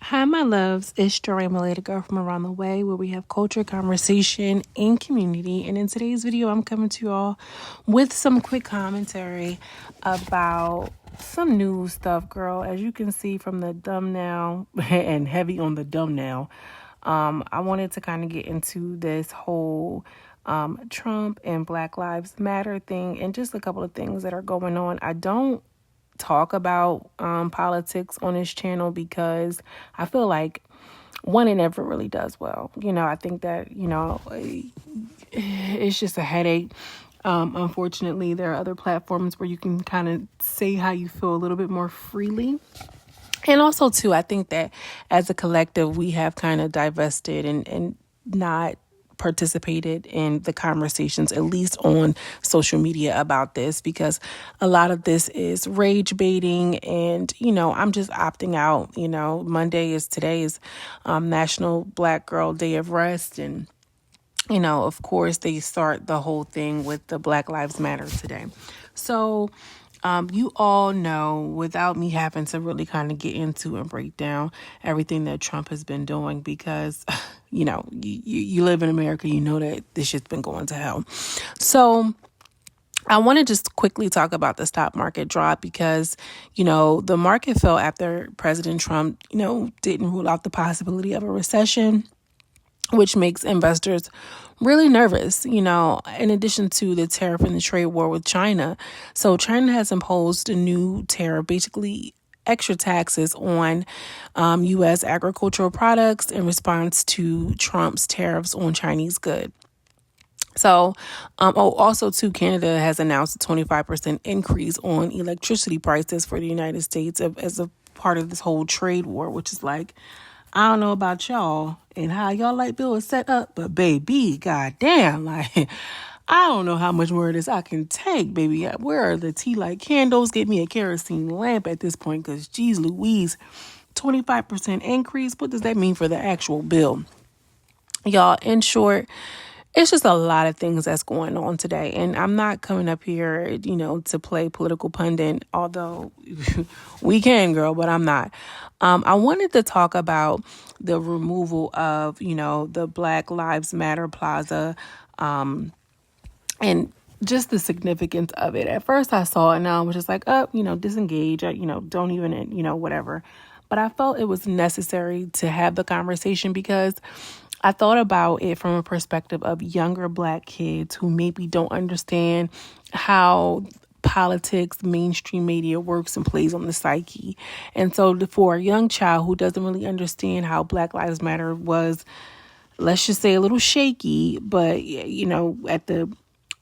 Hi, my loves. It's Jory Malay, girl from around the way, where we have culture, conversation, and community. And in today's video, I'm coming to y'all with some quick commentary about some news stuff, girl. As you can see from the thumbnail and heavy on the thumbnail, I wanted to kind of get into this whole Trump and Black Lives Matter thing and just a couple of things that are going on. I don't talk about politics on this channel because I feel like one, it never really does well. I think that, it's just a headache. Unfortunately, there are other platforms where you can kind of say how you feel a little bit more freely. And also, too, I think that as a collective, we have kind of divested and not participated in the conversations, at least on social media, about this, because a lot of this is rage baiting. And, I'm just opting out. Today is National Black Girl Day of Rest. And, of course, they start the whole thing with the Black Lives Matter today. So you all know, without me having to really kind of get into and break down everything that Trump has been doing, because, you live in America, you know that this shit's been going to hell. So I want to just quickly talk about the stock market drop because, the market fell after President Trump, didn't rule out the possibility of a recession, which makes investors really nervous, in addition to the tariff and the trade war with China. So China has imposed a new tariff, basically extra taxes on U.S. agricultural products in response to Trump's tariffs on Chinese goods. So, also too, Canada has announced a 25% increase on electricity prices for the United States as a part of this whole trade war, which is like, I don't know about y'all and how y'all light bill is set up, but baby, goddamn, like, I don't know how much more of this I can take, baby. Where are the tea light candles? Get me a kerosene lamp at this point, because geez Louise, 25% increase. What does that mean for the actual bill? Y'all, in short, it's just a lot of things that's going on today. And I'm not coming up here, to play political pundit, although we can, girl, but I'm not. I wanted to talk about the removal of, the Black Lives Matter Plaza, and just the significance of it. At first I saw it and I was just like, disengage, don't even, whatever. But I felt it was necessary to have the conversation because I thought about it from a perspective of younger Black kids who maybe don't understand how politics, mainstream media works and plays on the psyche. And so for a young child who doesn't really understand how Black Lives Matter was, let's just say, a little shaky, but, at the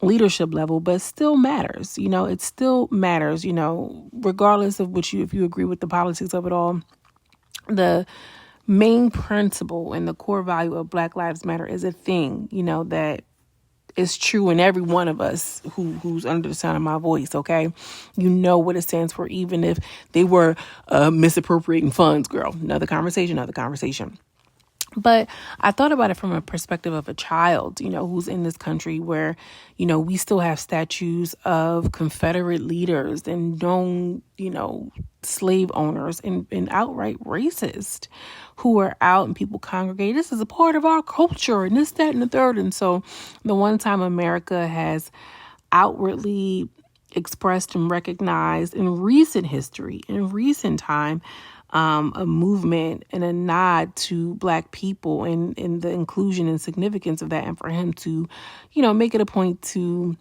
leadership level, but still matters, it still matters, regardless of if you agree with the politics of it all. The main principle and the core value of Black Lives Matter is a thing, that is true in every one of us who's under the sound of my voice, okay? You know what it stands for, even if they were misappropriating funds, girl. Another conversation. But I thought about it from a perspective of a child, who's in this country where, we still have statues of Confederate leaders and known, slave owners and outright racist who are out and people congregate. This is a part of our culture and this, that, and the third. And so the one time America has outwardly expressed and recognized in recent history, in recent time, a movement and a nod to Black people and the inclusion and significance of that. And for him to, make it a point to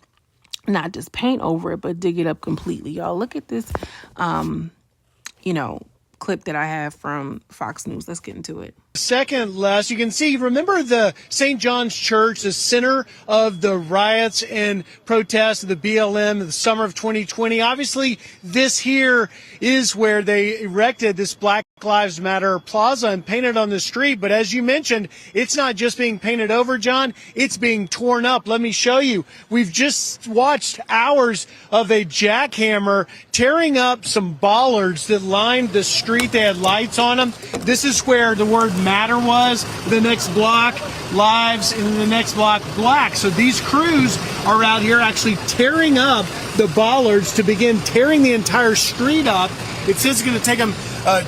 not just paint over it, but dig it up completely. Y'all, look at this, clip that I have from Fox News. Let's get into it. Second, Les, you can see, remember the St. John's Church, the center of the riots and protests of the BLM in the summer of 2020. Obviously, this here is where they erected this Black Lives Matter plaza and painted on the street. But as you mentioned, it's not just being painted over, John. It's being torn up. Let me show you. We've just watched hours of a jackhammer tearing up some bollards that lined the street. They had lights on them. This is where the word matter was. The next block, lives, and in the next block, black. So these crews are out here actually tearing up the bollards to begin tearing the entire street up. It says it's going to take them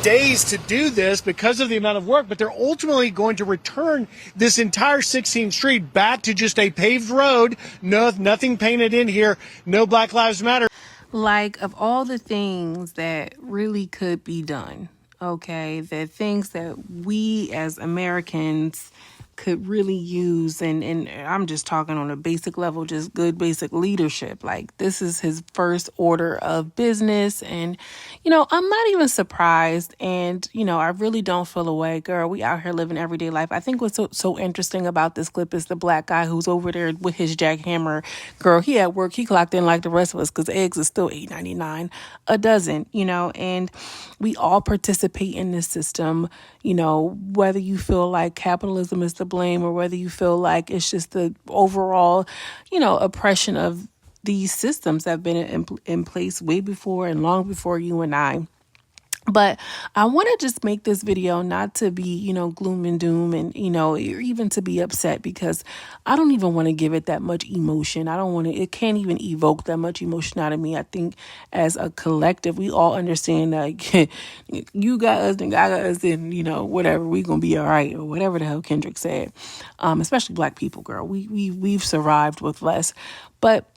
days to do this because of the amount of work, but they're ultimately going to return this entire 16th Street back to just a paved road. No, nothing painted in here. No Black Lives Matter. Like, of all the things that really could be done, okay, the things that we as Americans could really use, and I'm just talking on a basic level, just good basic leadership. Like, this is his first order of business, and I'm not even surprised, and I really don't feel away. Girl, we out here living everyday life. I think what's so interesting about this clip is the black guy who's over there with his jackhammer. Girl, he at work, he clocked in like the rest of us, because eggs is still $8.99 a dozen, and we all participate in this system, whether you feel like capitalism is the blame or whether you feel like it's just the overall, oppression of these systems that have been in place way before and long before you and I. But I want to just make this video not to be, gloom and doom and, or even to be upset, because I don't even want to give it that much emotion. It can't even evoke that much emotion out of me. I think as a collective, we all understand that you got us and I got us and, whatever, we going to be all right, or whatever the hell Kendrick said. Especially black people, girl. We've survived with less. But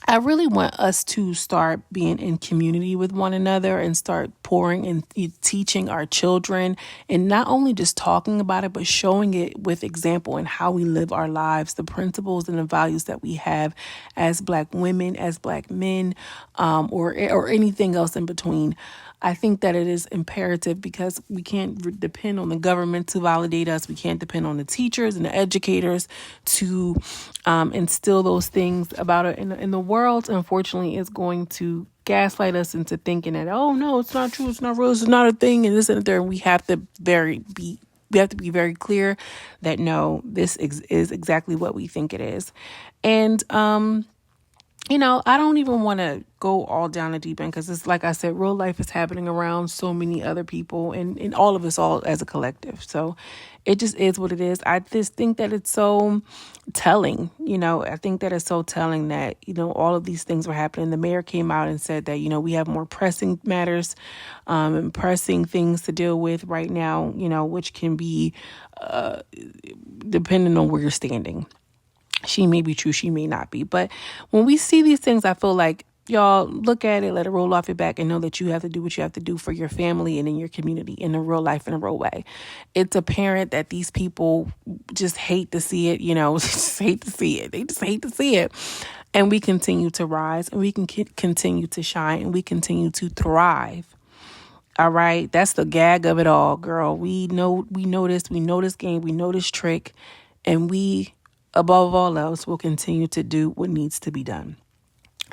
I really want us to start being in community with one another and start pouring and teaching our children, and not only just talking about it, but showing it with example and how we live our lives, the principles and the values that we have as black women, as black men, or anything else in between. I think that it is imperative, because we can't depend on the government to validate us. We can't depend on the teachers and the educators to instill those things about it. And the world, unfortunately, is going to gaslight us into thinking that, oh, no, it's not true. It's not real. It's not a thing. And this and that. We have to be very clear that, no, this is exactly what we think it is. And, I don't even want to go all down the deep end, because it's like I said, real life is happening around so many other people and all of us all as a collective. So it just is what it is. I just think that it's so telling, I think that it's so telling that, all of these things were happening. The mayor came out and said that, we have more pressing matters and pressing things to deal with right now, which can be depending on where you're standing. She may be true, she may not be. But when we see these things, I feel like, y'all, look at it, let it roll off your back, and know that you have to do what you have to do for your family and in your community in a real life, in a real way. It's apparent that these people just hate to see it, just hate to see it. They just hate to see it. And we continue to rise, and we can continue to shine, and we continue to thrive. All right? That's the gag of it all, girl. We know this game, we know this trick, and we, above all else, will continue to do what needs to be done.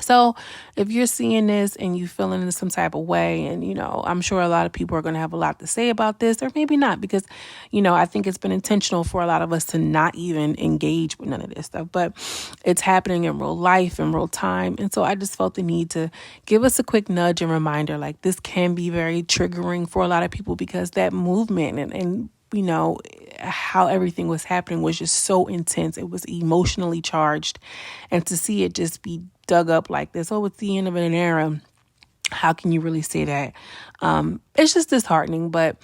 So if you're seeing this and you feeling in some type of way, and, I'm sure a lot of people are going to have a lot to say about this, or maybe not, because, I think it's been intentional for a lot of us to not even engage with none of this stuff, but it's happening in real life, in real time. And so I just felt the need to give us a quick nudge and reminder, like, this can be very triggering for a lot of people, because that movement and how everything was happening was just so intense. It was emotionally charged. And to see it just be dug up like this, oh, it's the end of an era. How can you really say that? It's just disheartening, but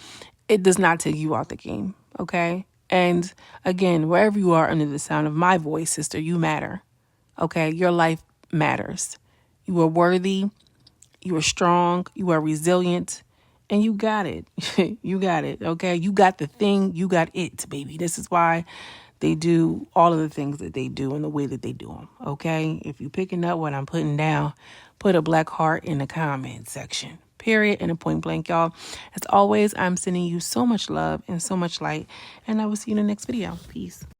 it does not take you out the game. Okay. And again, wherever you are under the sound of my voice, sister, you matter. Okay. Your life matters. You are worthy. You are strong. You are resilient. And you got it. You got it. Okay. You got the thing. You got it, baby. This is why they do all of the things that they do in the way that they do them. Okay. If you're picking up what I'm putting down, put a black heart in the comment section. Period. And a point blank, y'all. As always, I'm sending you so much love and so much light. And I will see you in the next video. Peace.